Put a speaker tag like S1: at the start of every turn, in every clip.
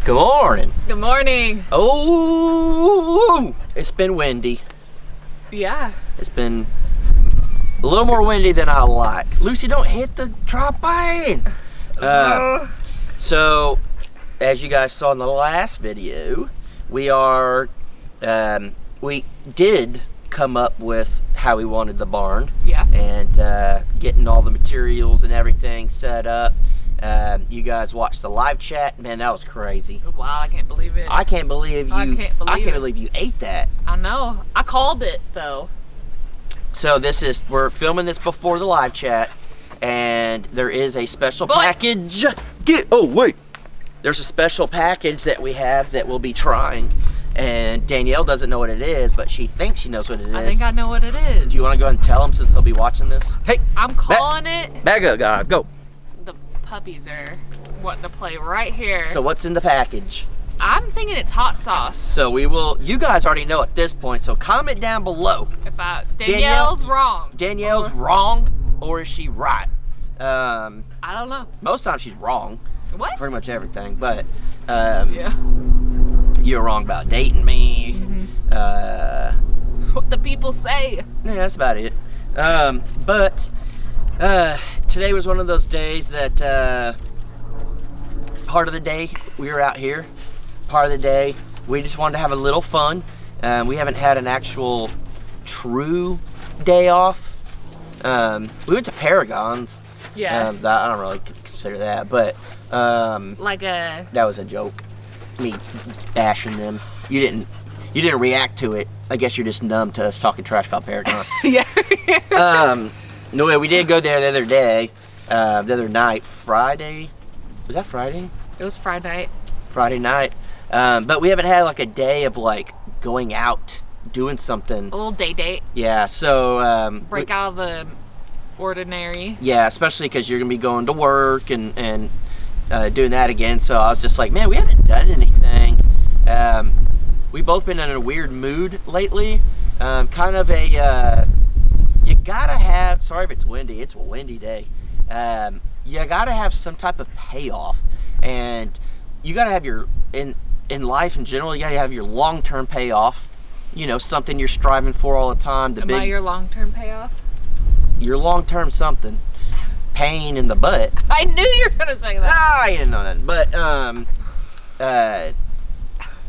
S1: Good morning.
S2: Good morning.
S1: Oh, it's been windy.
S2: Yeah.
S1: It's been a little more windy than I like. Lucy, don't hit the drop pane. So, as you guys saw in the last video, we did come up with how we wanted the barn.
S2: Yeah.
S1: And getting all the materials and everything set up. You guys watched the live chat. Man, that was crazy.
S2: Wow, I can't believe it.
S1: I can't believe you ate that.
S2: I know. I called it though.
S1: So we're filming this before the live chat, and there is a special package. There's a special package that we have that we'll be trying, and Danielle doesn't know what it is, but she thinks she knows what it is.
S2: I think I know what it is.
S1: Do you want to go ahead and tell them since they'll be watching this? Hey,
S2: I'm calling it.
S1: Back up, guys. Go.
S2: The puppies are wanting to play right here.
S1: So what's in the package?
S2: I'm thinking it's hot sauce.
S1: So you guys already know at this point, so comment down below.
S2: If Danielle's wrong.
S1: Danielle's wrong, or is she right?
S2: I don't know.
S1: Most times she's wrong.
S2: What?
S1: Pretty much everything, but
S2: yeah.
S1: You're wrong about dating me.
S2: That's what the people say.
S1: Yeah, that's about it. But today was one of those days that part of the day we were out here. Part of the day we just wanted to have a little fun. We haven't had an actual true day off. We went to Paragon's.
S2: Yeah.
S1: I don't really consider that, but that was a joke. Me bashing them. You didn't react to it. I guess you're just numb to us talking trash about Paragon.
S2: Yeah.
S1: No, we did go there the other day. The other night, Friday. Was that Friday?
S2: It was Friday.
S1: Friday night. But we haven't had like a day of like going out, doing something.
S2: A little day date.
S1: Yeah. So
S2: break out of the ordinary.
S1: Yeah, especially because you're gonna be going to work and doing that again. So I was just like, man, we haven't done anything. We've both been in a weird mood lately. Kind of a you gotta have. Sorry if it's windy. It's a windy day. You gotta have some type of payoff, and you gotta have your in life in general. You gotta have your long-term payoff. You know, something you're striving for all the time.
S2: Am I your long-term payoff?
S1: Your long-term something. Pain in the butt.
S2: I knew you were gonna say that.
S1: I didn't know that. But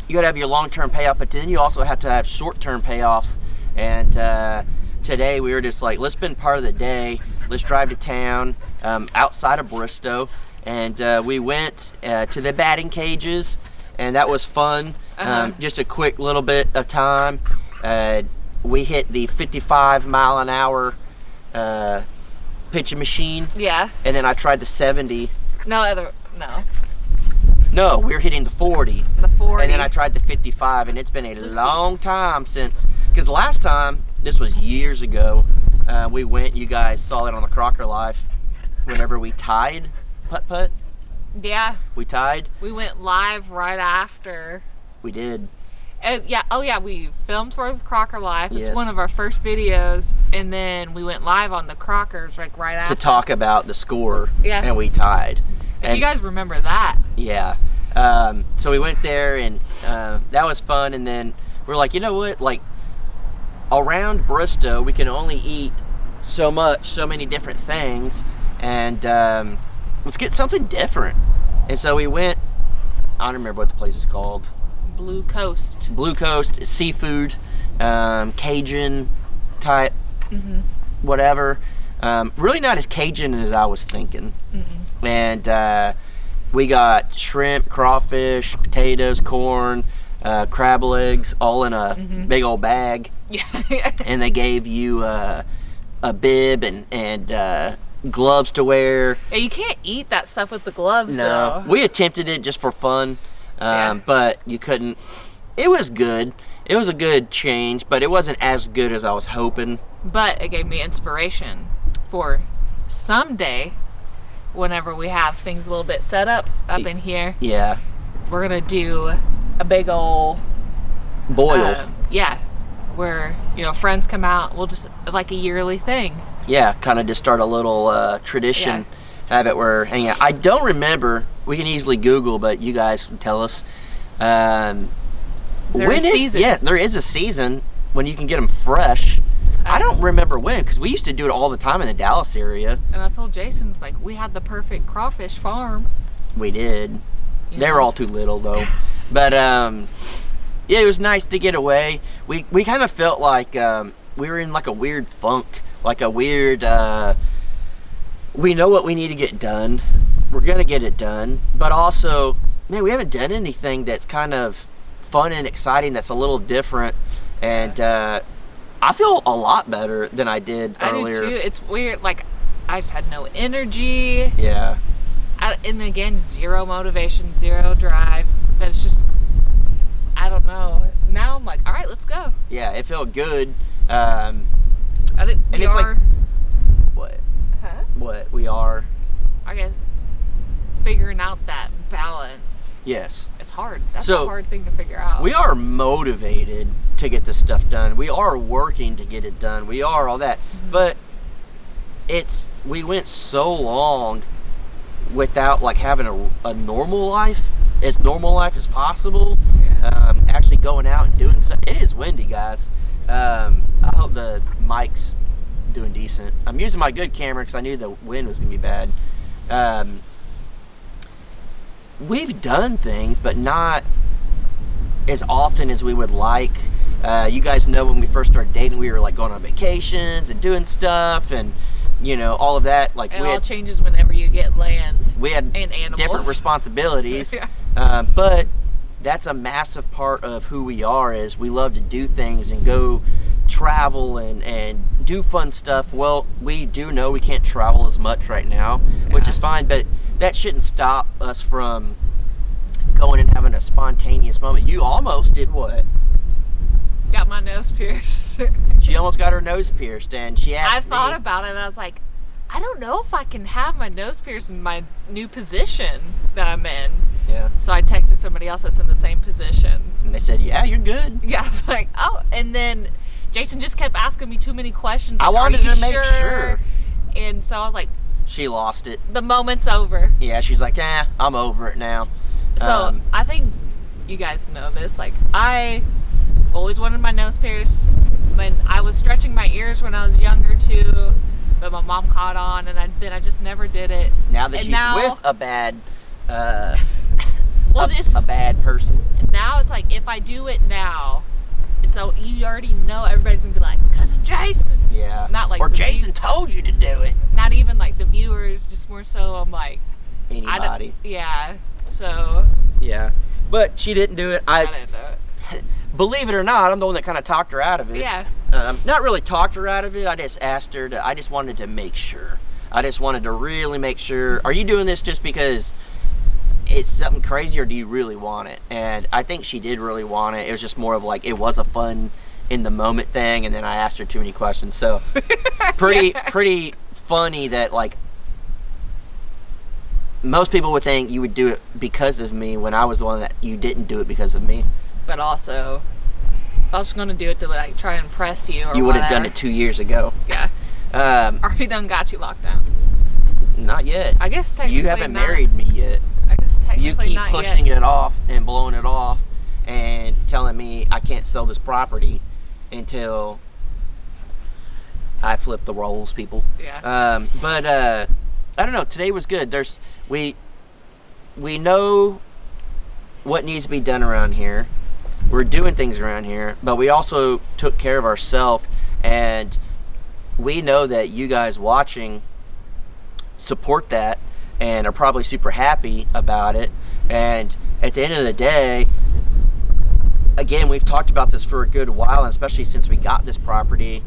S1: you gotta have your long-term payoff, but then you also have to have short-term payoffs. And today we were just like, let's spend part of the day. Let's drive to town outside of Bristow, and we went to the batting cages, and that was fun. Just a quick little bit of time. We hit the 55-mile-an-hour pitching machine.
S2: Yeah.
S1: And then I tried the 70.
S2: No,
S1: we're hitting the 40.
S2: The 40.
S1: And then I tried the 55, and it's been a long time since. Because last time, this was years ago, we went, you guys saw it on the Crocker Life, whenever we tied putt-putt.
S2: Yeah.
S1: We tied.
S2: We went live right after.
S1: We did.
S2: We filmed for the Crocker Life. It's
S1: Yes.
S2: one of our first videos, and then we went live on the Crockers like right after.
S1: To talk about the score.
S2: Yeah.
S1: And we tied.
S2: If you guys remember that.
S1: Yeah. So we went there, and that was fun, and then we're like, you know what, like, around Bristow, we can only eat so many different things, and let's get something different. And so we went, I don't remember what the place is called.
S2: Blue Coast
S1: seafood, Cajun type, whatever. Really not as Cajun as I was thinking. And we got shrimp, crawfish, potatoes, corn, crab legs, all in a big old bag.
S2: Yeah.
S1: And they gave you a bib and gloves to wear.
S2: Yeah, you can't eat that stuff with the gloves.
S1: No,
S2: though.
S1: we attempted it just for fun.
S2: Yeah.
S1: But you couldn't. It was good. It was a good change, but it wasn't as good as I was hoping.
S2: But it gave me inspiration for someday, whenever we have things a little bit set up in here.
S1: Yeah.
S2: We're gonna do a big ol'
S1: boil.
S2: Where friends come out. We'll just like a yearly thing.
S1: Yeah, kind of just start a little tradition. Have it where hang out. I don't remember we can easily Google, but you guys can tell us.
S2: There is season.
S1: Yeah, there is a season when you can get them fresh. I don't remember when, because we used to do it all the time in the Dallas area.
S2: And I told Jason, it's like, we had the perfect crawfish farm.
S1: We did.
S2: You
S1: They
S2: know?
S1: were all too little, though. But, yeah, it was nice to get away. We kind of felt like we were in, like, a weird funk. Like a weird, we know what we need to get done. We're going to get it done. But also, man, we haven't done anything that's kind of fun and exciting that's a little different. And, I feel a lot better than I did earlier.
S2: I do too. It's weird. Like, I just had no energy.
S1: Yeah.
S2: And again, zero motivation, zero drive. But it's just, I don't know. Now I'm like, all right, let's go.
S1: Yeah, it felt good.
S2: I think
S1: And
S2: we
S1: it's like-
S2: are.
S1: What?
S2: Huh?
S1: What? We are?
S2: I guess figuring out that balance.
S1: Yes.
S2: It's hard. That's
S1: So,
S2: a hard thing to figure out.
S1: We are motivated to get this stuff done. We are working to get it done. We are all that.
S2: Mm-hmm.
S1: But we went so long without like having a normal life, as normal life as possible.
S2: Yeah.
S1: Actually going out and doing stuff. It is windy, guys. I hope the mic's doing decent. I'm using my good camera because I knew the wind was gonna be bad. We've done things, but not as often as we would like. You guys know when we first started dating, we were like going on vacations and doing stuff, and you know all of that. Like
S2: And
S1: we
S2: it all
S1: had,
S2: changes whenever you get land
S1: we had
S2: and animals.
S1: different responsibilities,
S2: Yeah.
S1: but that's a massive part of who we are. Is we love to do things and go travel and do fun stuff. Well, we do know we can't travel as much right now, which
S2: Yeah.
S1: is fine, but that shouldn't stop us from going and having a spontaneous moment. You almost did what?
S2: Got my nose pierced.
S1: She almost got her nose pierced, and she asked
S2: I thought
S1: me,
S2: about it and I was like, I don't know if I can have my nose pierced in my new position that I'm in.
S1: yeah,
S2: So I texted somebody else that's in the same position.
S1: and they said, yeah, you're good.
S2: Yeah, I was like, oh. And then Jason just kept asking me too many questions.
S1: I
S2: Like,
S1: wanted
S2: "Are you
S1: to make sure."
S2: And so I was like,
S1: She lost it.
S2: the moment's over.
S1: Yeah, she's like, I'm over it now.
S2: So I think you guys know this. Like, I always wanted my nose pierced. When I was stretching my ears when I was younger too, but my mom caught on, and then I just never did it.
S1: now that
S2: and
S1: she's
S2: now-
S1: with a bad,
S2: Well, it's
S1: a bad person.
S2: now it's like if I do it now, it's so you already know everybody's gonna be like, "'Cause of Jason."
S1: Yeah.
S2: Not like
S1: or
S2: the
S1: Jason told you to do it.
S2: Not even like the viewers, just more so I'm like, I
S1: Anybody.
S2: don't, yeah. So
S1: Yeah. But she didn't do it.
S2: I didn't do it.
S1: Believe it or not, I'm the one that kind of talked her out of it.
S2: Yeah.
S1: Not really talked her out of it. I just asked her I just wanted to make sure. I just wanted to really make sure. Are you doing this just because it's something crazy, or do you really want it? And I think she did really want it. It was just more of like, it was a fun in the moment thing. And then I asked her too many questions. So pretty funny that like, most people would think you would do it because of me when I was the one that you didn't do it because of me.
S2: But also, if I was gonna do it to like try and impress you, or
S1: You would have done
S2: whatever,
S1: it 2 years ago.
S2: Yeah. Already done got you locked down.
S1: Not yet.
S2: I guess technically
S1: You haven't
S2: not.
S1: married me yet.
S2: I guess technically
S1: You keep
S2: not
S1: pushing
S2: yet.
S1: it off and blowing it off and telling me I can't sell this property until I flip the roles, people.
S2: Yeah.
S1: But I don't know. Today was good. We know what needs to be done around here. We're doing things around here, but we also took care of ourselves, and we know that you guys watching support that and are probably super happy about it. And at the end of the day, again, we've talked about this for a good while, and especially since we got this property.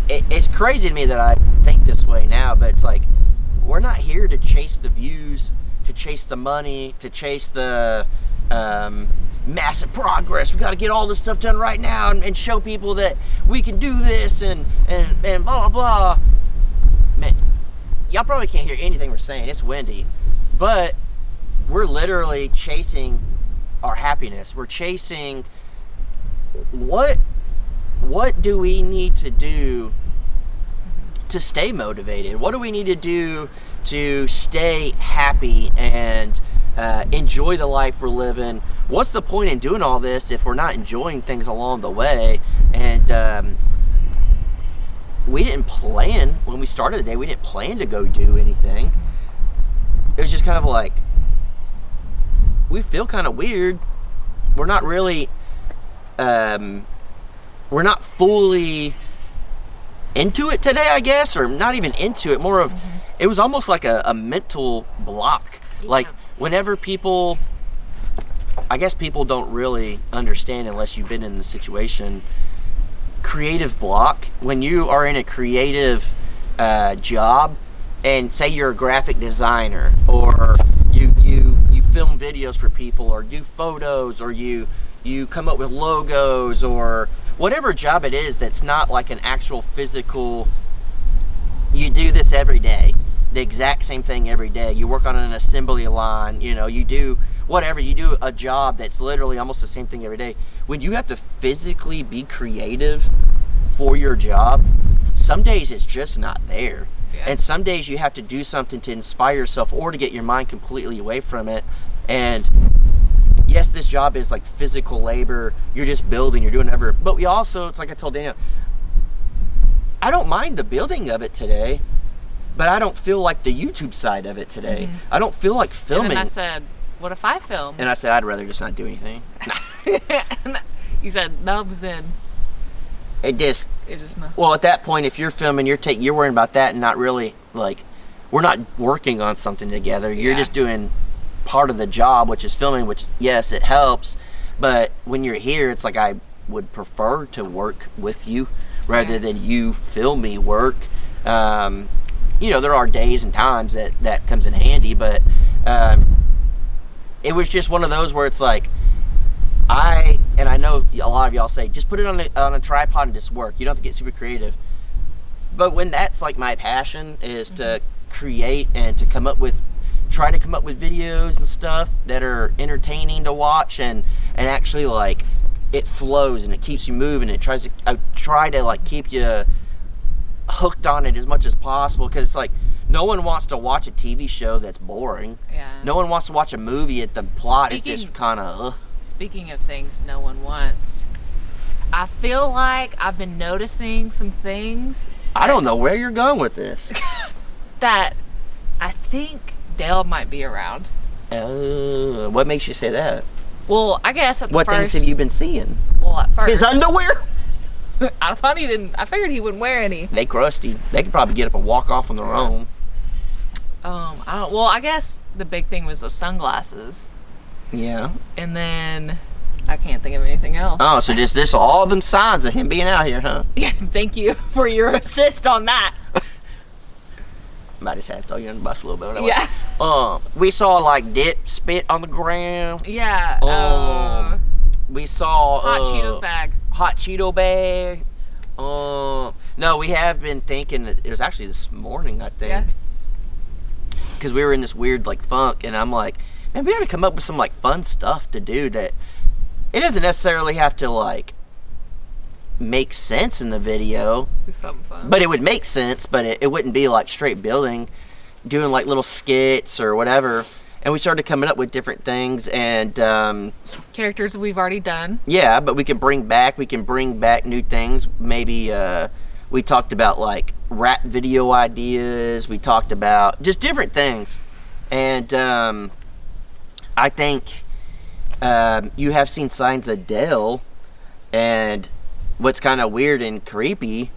S1: It's crazy to me that I think this way now, but it's like, we're not here to chase the views, to chase the money, to chase the massive progress. We got to get all this stuff done right now and show people that we can do this and blah, blah, blah. Man, y'all probably can't hear anything we're saying. It's windy. But we're literally chasing our happiness. We're chasing what do we need to do to stay motivated? What do we need to do to stay happy and enjoy the life we're living? What's the point in doing all this if we're not enjoying things along the way? And we didn't plan, when we started the day, we didn't plan to go do anything. It was just kind of like, we feel kind of weird. We're not really, we're not fully into it today, I guess, or not even into it, more of, it was almost like a mental block.
S2: Yeah.
S1: Like, whenever people, I guess people don't really understand unless you've been in the situation, creative block, when you are in a creative job, and say you're a graphic designer, or you film videos for people, or do photos, or you come up with logos, or whatever job it is that's not like an actual physical, you do this every day, the exact same thing every day. You work on an assembly line, you know, you do whatever, you do a job that's literally almost the same thing every day. When you have to physically be creative for your job, some days it's just not there.
S2: Yeah.
S1: And some days you have to do something to inspire yourself or to get your mind completely away from it. And yes, this job is like physical labor. You're just building, you're doing whatever. But we also, it's like I told Daniel, I don't mind the building of it today, but I don't feel like the YouTube side of it today. I don't feel like filming.
S2: And then I said, what if I film?
S1: And I said, I'd rather just not do anything.
S2: You said, nubs then.
S1: It just
S2: no.
S1: Well, at that point, if you're filming, you're worrying about that and not really, like, we're not working on something together. You're just doing part of the job, which is filming, which, yes, it helps. But when you're here, it's like I would prefer to work with you rather than you film me work. You know, there are days and times that comes in handy, but it was just one of those where it's like, I know a lot of y'all say, just put it on a tripod and just work. You don't have to get super creative. But when that's like my passion is to create and to try to come up with videos and stuff that are entertaining to watch and actually like it flows and it keeps you moving. I try to like keep you hooked on it as much as possible, because it's like no one wants to watch a TV show that's boring.
S2: Yeah.
S1: No one wants to watch a movie at the plot is just kind of
S2: Speaking of things no one wants, I feel like I've been noticing some things.
S1: I don't know where you're going with this.
S2: That I think Dell might be around.
S1: What makes you say that?
S2: Well, I guess at the
S1: What
S2: first,
S1: things have you been seeing?
S2: Well, at first.
S1: His underwear?
S2: I thought he didn't. I figured he wouldn't wear any.
S1: They crusty. They could probably get up and walk off on their own.
S2: I guess the big thing was those sunglasses.
S1: Yeah.
S2: And then I can't think of anything else.
S1: Oh, so this all them signs of him being out here, huh?
S2: Yeah, thank you for your assist on that.
S1: Might just have to throw you on the bus a little bit.
S2: Yeah.
S1: We saw like dip spit on the ground.
S2: Yeah.
S1: We saw
S2: hot Cheetos bag.
S1: Hot Cheeto bag. No, we have been thinking that it was actually this morning, I think.
S2: Yeah.
S1: Because we were in this weird like funk, and I'm like, man, we got to come up with some like fun stuff to do that it doesn't necessarily have to like make sense in the video.
S2: Do something fun.
S1: But it would make sense, but it wouldn't be like straight building, doing like little skits or whatever. And we started coming up with different things and
S2: characters we've already done.
S1: Yeah, but we can bring back new things. Maybe we talked about like rap video ideas. We talked about just different things. And I think you have seen signs of Dell, and what's kind of weird and creepy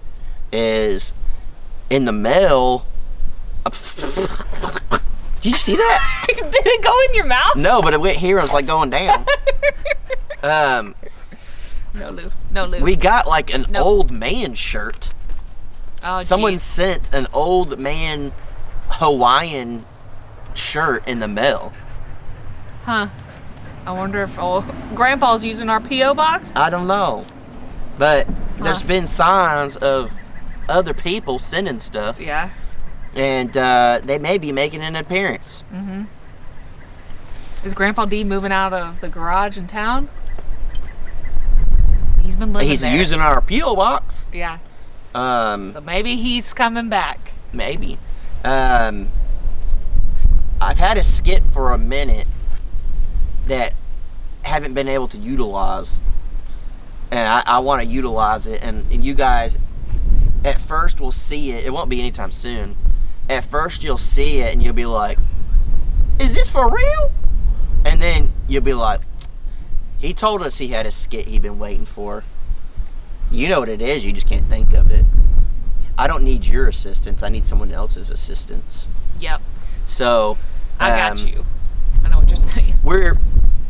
S1: is in the mail. Did you see that?
S2: Did it go in your mouth?
S1: No, but it went here and was like going down.
S2: No lube.
S1: We got like an old man shirt.
S2: Oh,
S1: Someone
S2: geez.
S1: sent an old man Hawaiian shirt in the mail.
S2: Huh. I wonder if Grandpa's using our P.O. box?
S1: I don't know. But there's been signs of other people sending stuff.
S2: Yeah.
S1: And they may be making an appearance.
S2: Mm-hmm. Is Grandpa D moving out of the garage in town? He's been living there.
S1: He's using our P.O. box.
S2: Yeah. So maybe he's coming back.
S1: Maybe. I've had a skit for a minute that haven't been able to utilize, and I want to utilize it, and you guys at first will see it. It won't be anytime soon. At first you'll see it and you'll be like, is this for real? And then you'll be like, he told us he had a skit he'd been waiting for. You know what it is, you just can't think of it. I don't need your assistance, I need someone else's assistance.
S2: Yep.
S1: So
S2: I got you. I know what you're saying.
S1: We're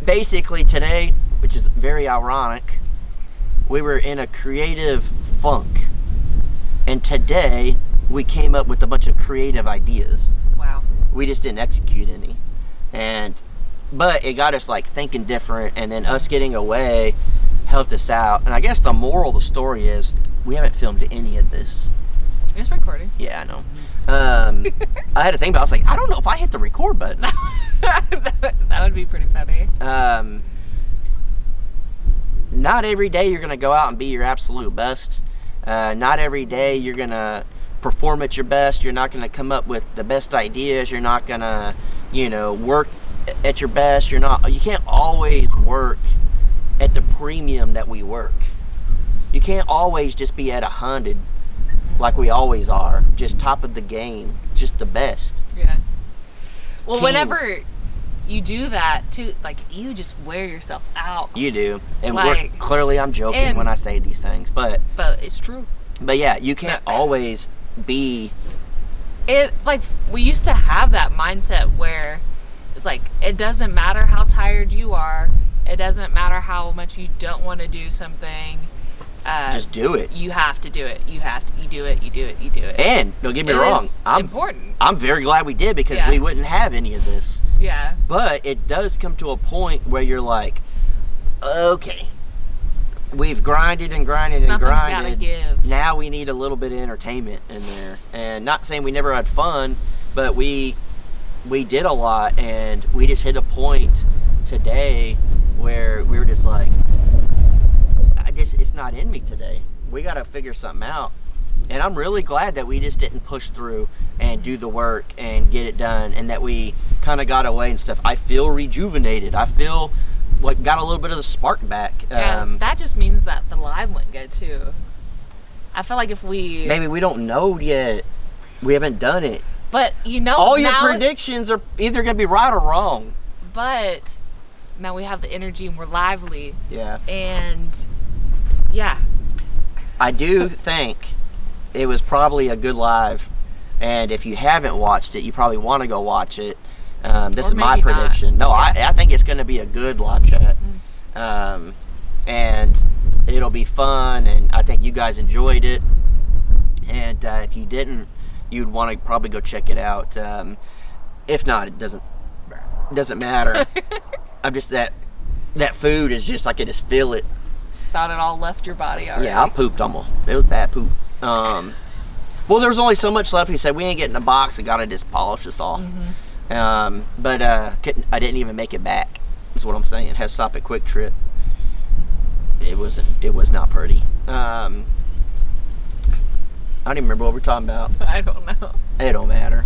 S1: basically today, which is very ironic, we were in a creative funk. And today, we came up with a bunch of creative ideas.
S2: Wow.
S1: We just didn't execute any. But it got us like thinking different, and then us getting away helped us out. And I guess the moral of the story is, we haven't filmed any of this.
S2: It's recording.
S1: Yeah, I know. I had to think about it. I was like, I don't know if I hit the record button.
S2: That would be pretty funny.
S1: Not every day you're going to go out and be your absolute best. Not every day you're going to perform at your best. You're not going to come up with the best ideas. You're not going to, work at your best. You can't always work at the premium that we work. You can't always just be at 100 like we always are. Just top of the game. Just the best.
S2: Yeah. Well, whenever you do that too, like, you just wear yourself out.
S1: You do. And
S2: like,
S1: clearly I'm joking when I say these things, but
S2: it's true.
S1: But yeah, you can't always be.
S2: It, like, we used to have that mindset where it's like, it doesn't matter how tired you are, it doesn't matter how much you don't want to do something,
S1: just do it.
S2: You have to do it. You do it.
S1: And don't get me wrong,
S2: important.
S1: I'm very glad we did, because we wouldn't have any of this.
S2: Yeah.
S1: But it does come to a point where you're like, okay, we've grinded and grinded and
S2: Something's
S1: grinded.
S2: Gotta give.
S1: Now we need a little bit of entertainment in there. And not saying we never had fun, but we did a lot, and we just hit a point today where we were just like, it's not in me today. We got to figure something out. And I'm really glad that we just didn't push through and do the work and get it done, and that we kind of got away and stuff. I feel rejuvenated. I feel like got a little bit of the spark back.
S2: That just means that the live went good too. I feel like if we...
S1: Maybe we don't know yet. We haven't done it.
S2: But
S1: all your predictions are either going to be right or wrong.
S2: But now we have the energy and we're lively.
S1: Yeah.
S2: And yeah.
S1: I do think it was probably a good live, and if you haven't watched it, you probably want to go watch it. This is my prediction. No, I think it's going to be a good live chat. And it'll be fun, and I think you guys enjoyed it. And if you didn't, you'd want to probably go check it out. If not, it doesn't matter. I'm just that food is just, I can just feel it.
S2: Thought it all left your body already.
S1: Yeah, I pooped almost. It was bad poop. Well, there was only so much left. He said, we ain't getting a box. I got to just polish this off. But I didn't even make it back, is what I'm saying. Had to stop at Quick Trip. It was not pretty. I don't even remember what we're talking about.
S2: I don't know.
S1: It don't matter.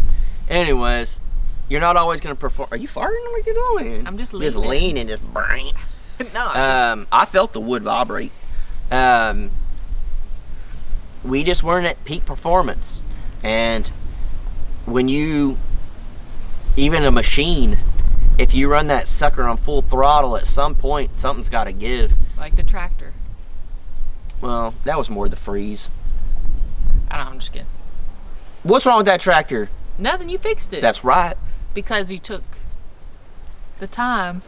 S1: Anyways, you're not always going to perform. Are you farting? What are you doing?
S2: I'm just leaning.
S1: Just leaning, just brain.
S2: No,
S1: I felt the wood vibrate. We just weren't at peak performance. And when even a machine, if you run that sucker on full throttle, at some point, something's got to give.
S2: Like the tractor.
S1: Well, that was more the freeze.
S2: I don't know, I'm just kidding.
S1: What's wrong with that tractor?
S2: Nothing, you fixed it.
S1: That's right.
S2: Because you took the time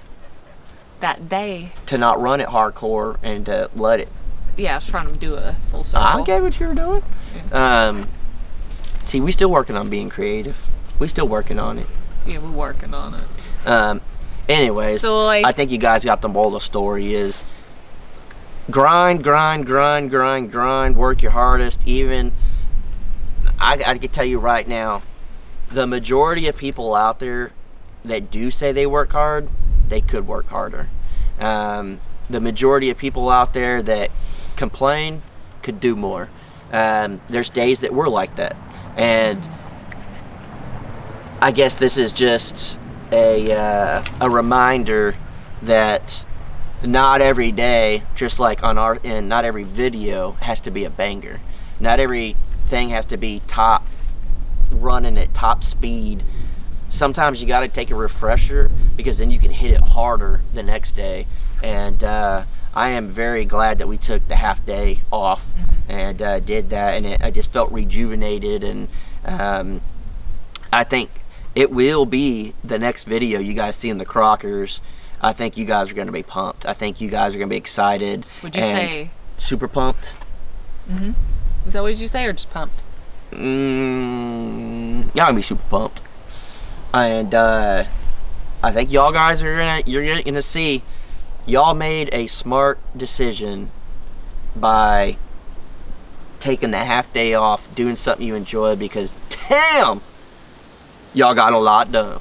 S2: that day
S1: to not run it hardcore and to let it.
S2: Yeah, I was trying to do a full circle.
S1: I get what you were doing.
S2: Yeah.
S1: See, we still working on being creative. We still working on it.
S2: Yeah, we're working on it.
S1: Anyways,
S2: so, like,
S1: I think you guys got the moral of the story is grind, work your hardest. Even, I can tell you right now, the majority of people out there that do say they work hard, they could work harder. The majority of people out there that complain could do more. There's days that we're like that, and I guess this is just a reminder that not every day, just like on our end, not every video has to be a banger. Not everything has to be running at top speed. Sometimes you got to take a refresher, because then you can hit it harder the next day. And I am very glad that we took the half day off and did that, and I just felt rejuvenated. And I think it will be the next video you guys see in the Crockers. I think you guys are going to be pumped. I think you guys are going to be excited.
S2: Would you say
S1: super pumped?
S2: Is that what you say, or just pumped?
S1: Y'all gonna be super pumped. And I think y'all guys you're gonna see y'all made a smart decision by taking the half day off, doing something you enjoy, because damn, y'all got a lot done.